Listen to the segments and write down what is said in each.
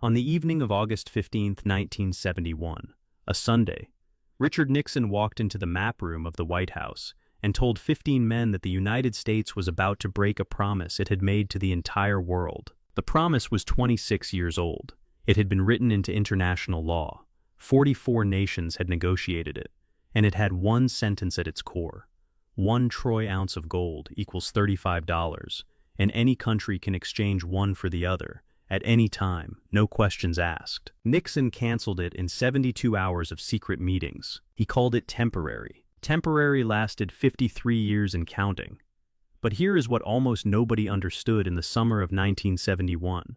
On the evening of August 15, 1971, a Sunday, Richard Nixon walked into the map room of the White House and told 15 men that the United States was about to break a promise it had made to the entire world. The promise was 26 years old. It had been written into international law. 44 nations had negotiated it, and it had one sentence at its core. 1 troy ounce of gold equals $35, and any country can exchange one for the other, at any time, no questions asked. Nixon canceled it in 72 hours of secret meetings. He called it temporary. Temporary lasted 53 years and counting. But here is what almost nobody understood in the summer of 1971.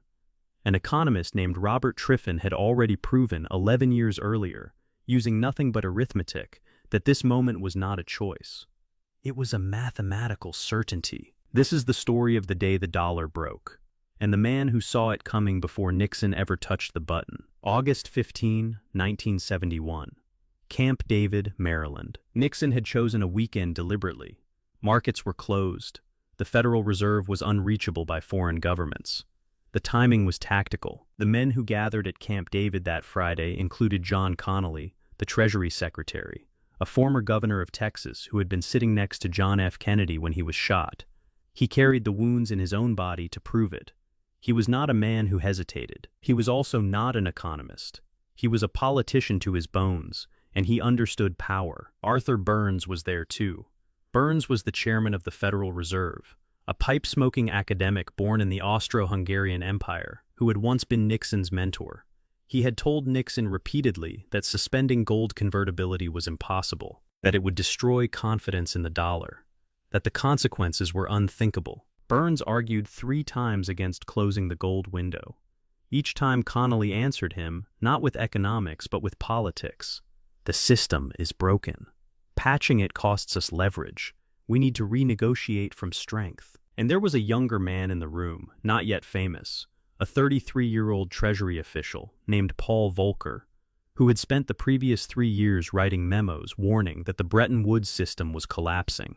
An economist named Robert Triffin had already proven 11 years earlier, using nothing but arithmetic, that this moment was not a choice. It was a mathematical certainty. This is the story of the day the dollar broke, and the man who saw it coming before Nixon ever touched the button. August 15, 1971. Camp David, Maryland. Nixon had chosen a weekend deliberately. Markets were closed. The Federal Reserve was unreachable by foreign governments. The timing was tactical. The men who gathered at Camp David that Friday included John Connally, the Treasury Secretary, a former governor of Texas who had been sitting next to John F. Kennedy when he was shot. He carried the wounds in his own body to prove it. He was not a man who hesitated. He was also not an economist. He was a politician to his bones, and he understood power. Arthur Burns was there too. Burns was the chairman of the Federal Reserve, a pipe-smoking academic born in the Austro-Hungarian Empire, who had once been Nixon's mentor. He had told Nixon repeatedly that suspending gold convertibility was impossible, that it would destroy confidence in the dollar, that the consequences were unthinkable. Burns argued 3 times against closing the gold window. Each time Connally answered him, not with economics but with politics. The system is broken. Patching it costs us leverage. We need to renegotiate from strength. And there was a younger man in the room, not yet famous, a 33-year-old Treasury official named Paul Volcker, who had spent the previous 3 years writing memos warning that the Bretton Woods system was collapsing,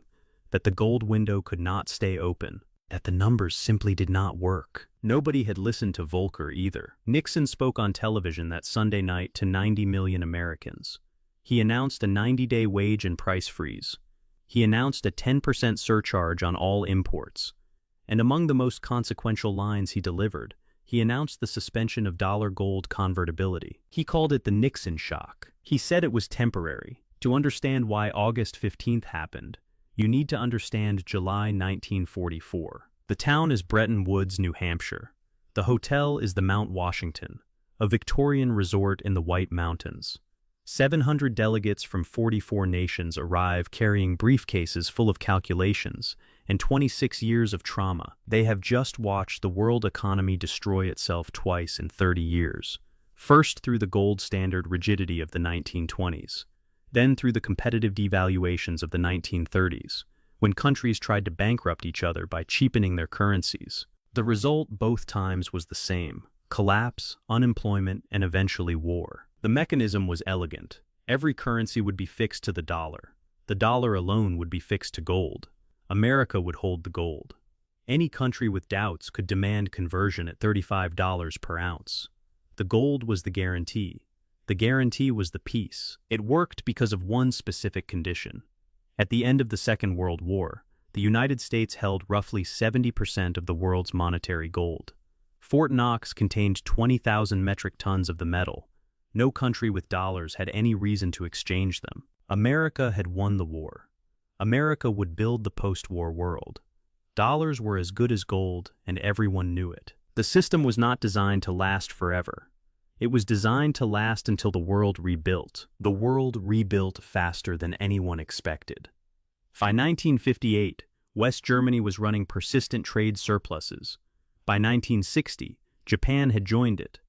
that the gold window could not stay open, that the numbers simply did not work. Nobody had listened to Volcker either. Nixon spoke on television that Sunday night to 90 million Americans. He announced a 90-day wage and price freeze. He announced a 10% surcharge on all imports. And among the most consequential lines he delivered, he announced the suspension of dollar-gold convertibility. He called it the Nixon shock. He said it was temporary. To understand why August 15th happened, you need to understand July 1944. The town is Bretton Woods, New Hampshire. The hotel is the Mount Washington, a Victorian resort in the White Mountains. 700 delegates from 44 nations arrive carrying briefcases full of calculations and 26 years of trauma. They have just watched the world economy destroy itself twice in 30 years. First through the gold standard rigidity of the 1920s, then through the competitive devaluations of the 1930s, when countries tried to bankrupt each other by cheapening their currencies. The result both times was the same: collapse, unemployment, and eventually war. The mechanism was elegant. Every currency would be fixed to the dollar. The dollar alone would be fixed to gold. America would hold the gold. Any country with doubts could demand conversion at $35 per ounce. The gold was the guarantee. The guarantee was the peace. It worked because of one specific condition. At the end of the Second World War, the United States held roughly 70% of the world's monetary gold. Fort Knox contained 20,000 metric tons of the metal. No country with dollars had any reason to exchange them. America had won the war. America would build the post-war world. Dollars were as good as gold, and everyone knew it. The system was not designed to last forever. It was designed to last until the world rebuilt. The world rebuilt faster than anyone expected. By 1958, West Germany was running persistent trade surpluses. By 1960, Japan had joined it.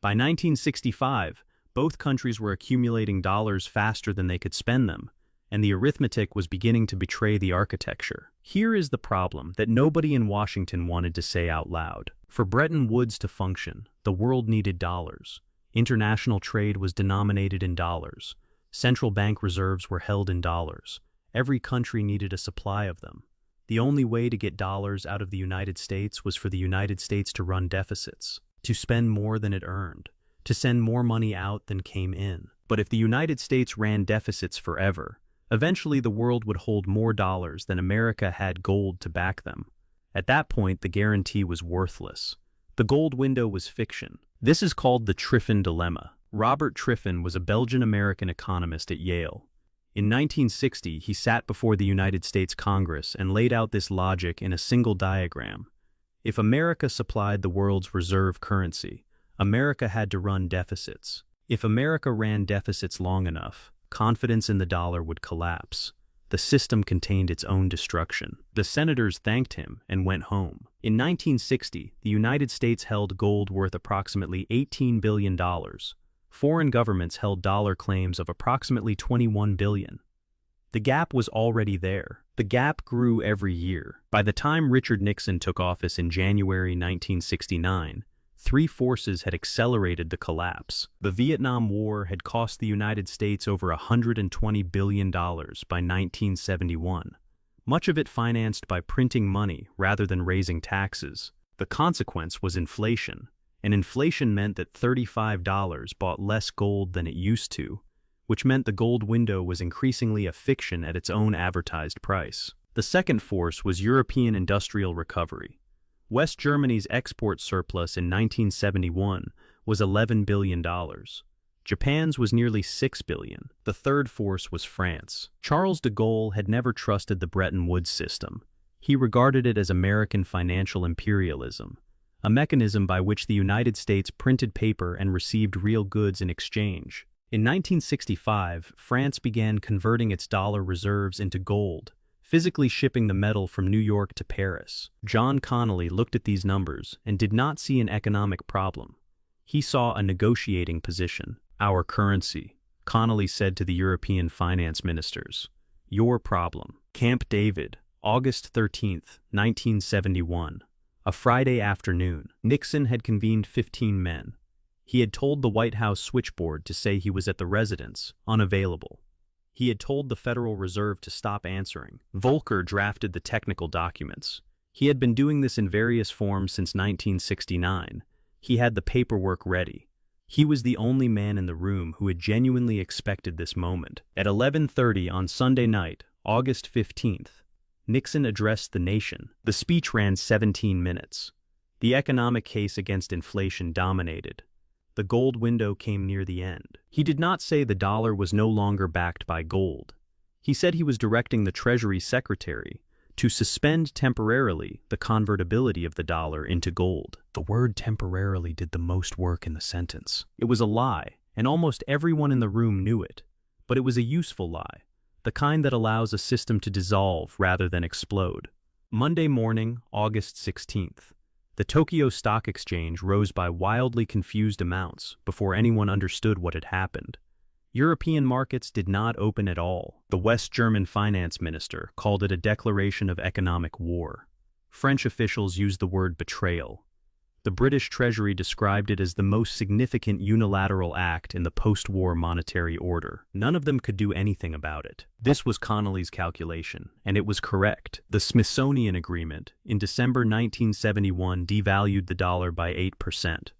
By 1965, both countries were accumulating dollars faster than they could spend them, and the arithmetic was beginning to betray the architecture. Here is the problem that nobody in Washington wanted to say out loud. For Bretton Woods to function, the world needed dollars. International trade was denominated in dollars. Central bank reserves were held in dollars. Every country needed a supply of them. The only way to get dollars out of the United States was for the United States to run deficits. to spend more than it earned, to send more money out than came in. But if the United States ran deficits forever, eventually the world would hold more dollars than America had gold to back them. At that point, the guarantee was worthless. The gold window was fiction. This is called the Triffin Dilemma. Robert Triffin was a Belgian-American economist at Yale. In 1960, he sat before the United States Congress and laid out this logic in a single diagram. If America supplied the world's reserve currency, America had to run deficits. If America ran deficits long enough, confidence in the dollar would collapse. The system contained its own destruction. The senators thanked him and went home. In 1960, the United States held gold worth approximately $18 billion. Foreign governments held dollar claims of approximately $21 billion. The gap was already there. The gap grew every year. By the time Richard Nixon took office in January 1969, three forces had accelerated the collapse. The Vietnam War had cost the United States over $120 billion by 1971, much of it financed by printing money rather than raising taxes. The consequence was inflation, and inflation meant that $35 bought less gold than it used to, which meant the gold window was increasingly a fiction at its own advertised price. The second force was European industrial recovery. West Germany's export surplus in 1971 was $11 billion. Japan's was nearly $6 billion. The third force was France. Charles de Gaulle had never trusted the Bretton Woods system. He regarded it as American financial imperialism, a mechanism by which the United States printed paper and received real goods in exchange. In 1965, France began converting its dollar reserves into gold, physically shipping the metal from New York to Paris. John Connally looked at these numbers and did not see an economic problem. He saw a negotiating position. Our currency, Connally said to the European finance ministers. Your problem. Camp David, August 13, 1971. A Friday afternoon. Nixon had convened 15 men. He had told the White House switchboard to say he was at the residence, unavailable. He had told the Federal Reserve to stop answering. Volcker drafted the technical documents. He had been doing this in various forms since 1969. He had the paperwork ready. He was the only man in the room who had genuinely expected this moment. At 11:30 on Sunday night, August 15th, Nixon addressed the nation. The speech ran 17 minutes. The economic case against inflation dominated. The gold window came near the end. He did not say the dollar was no longer backed by gold. He said he was directing the Treasury Secretary to suspend temporarily the convertibility of the dollar into gold. The word temporarily did the most work in the sentence. It was a lie, and almost everyone in the room knew it. But it was a useful lie, the kind that allows a system to dissolve rather than explode. Monday morning, August 16th. The Tokyo Stock Exchange rose by wildly confused amounts before anyone understood what had happened. European markets did not open at all. The West German finance minister called it a declaration of economic war. French officials used the word betrayal. The British Treasury described it as the most significant unilateral act in the post-war monetary order. None of them could do anything about it. This was Connally's calculation, and it was correct. The Smithsonian Agreement in December 1971 devalued the dollar by 8%.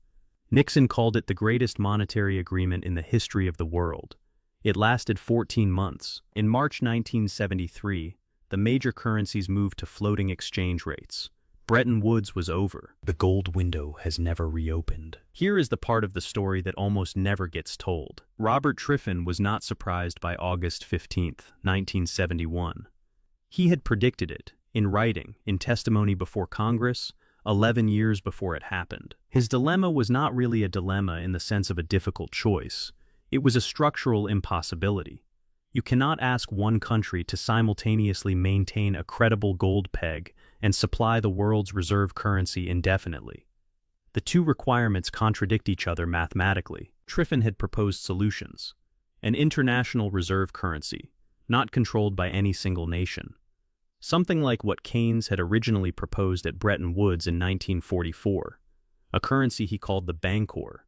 Nixon called it the greatest monetary agreement in the history of the world. It lasted 14 months. In March 1973, the major currencies moved to floating exchange rates. Bretton Woods was over. The gold window has never reopened. Here is the part of the story that almost never gets told. Robert Triffin was not surprised by August 15, 1971. He had predicted it, in writing, in testimony before Congress, 11 years before it happened. His dilemma was not really a dilemma in the sense of a difficult choice. It was a structural impossibility. You cannot ask one country to simultaneously maintain a credible gold peg and supply the world's reserve currency indefinitely. The two requirements contradict each other mathematically. Triffin had proposed solutions. An international reserve currency, not controlled by any single nation. Something like what Keynes had originally proposed at Bretton Woods in 1944. A currency he called the Bancor.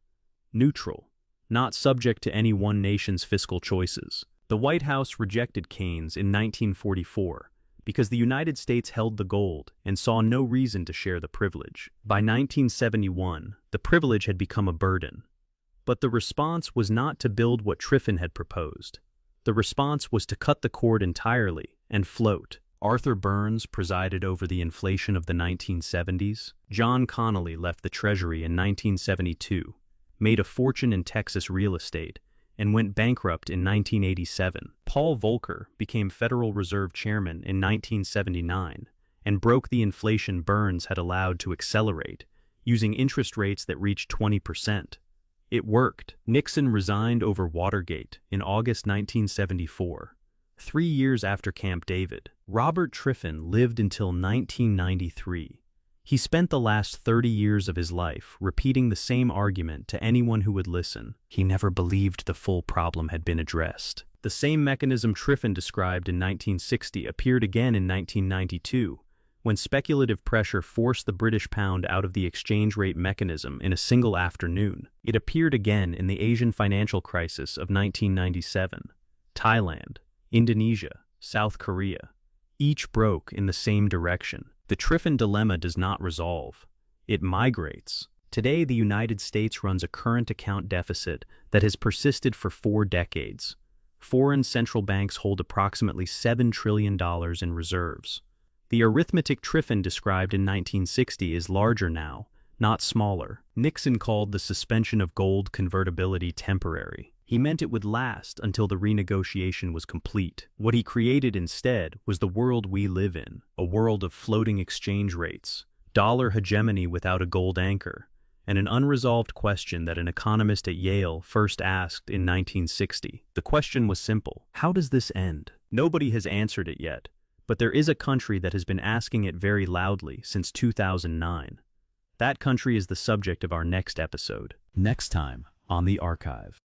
Neutral, not subject to any one nation's fiscal choices. The White House rejected Keynes in 1944, because the United States held the gold and saw no reason to share the privilege. By 1971, the privilege had become a burden. But the response was not to build what Triffin had proposed. The response was to cut the cord entirely and float. Arthur Burns presided over the inflation of the 1970s. John Connolly left the Treasury in 1972, made a fortune in Texas real estate, and went bankrupt in 1987. Paul Volcker became Federal Reserve Chairman in 1979 and broke the inflation Burns had allowed to accelerate, using interest rates that reached 20%. It worked. Nixon resigned over Watergate in August 1974. 3 years after Camp David, Robert Triffin lived until 1993. He spent the last 30 years of his life repeating the same argument to anyone who would listen. He never believed the full problem had been addressed. The same mechanism Triffin described in 1960 appeared again in 1992, when speculative pressure forced the British pound out of the exchange rate mechanism in a single afternoon. It appeared again in the Asian financial crisis of 1997. Thailand, Indonesia, South Korea, each broke in the same direction. The Triffin Dilemma does not resolve. It migrates. Today, the United States runs a current account deficit that has persisted for 4 decades. Foreign central banks hold approximately $7 trillion in reserves. The arithmetic Triffin described in 1960 is larger now, not smaller. Nixon called the suspension of gold convertibility temporary. He meant it would last until the renegotiation was complete. What he created instead was the world we live in, a world of floating exchange rates, dollar hegemony without a gold anchor, and an unresolved question that an economist at Yale first asked in 1960. The question was simple: how does this end? Nobody has answered it yet, but there is a country that has been asking it very loudly since 2009. That country is the subject of our next episode. Next time on The Archive.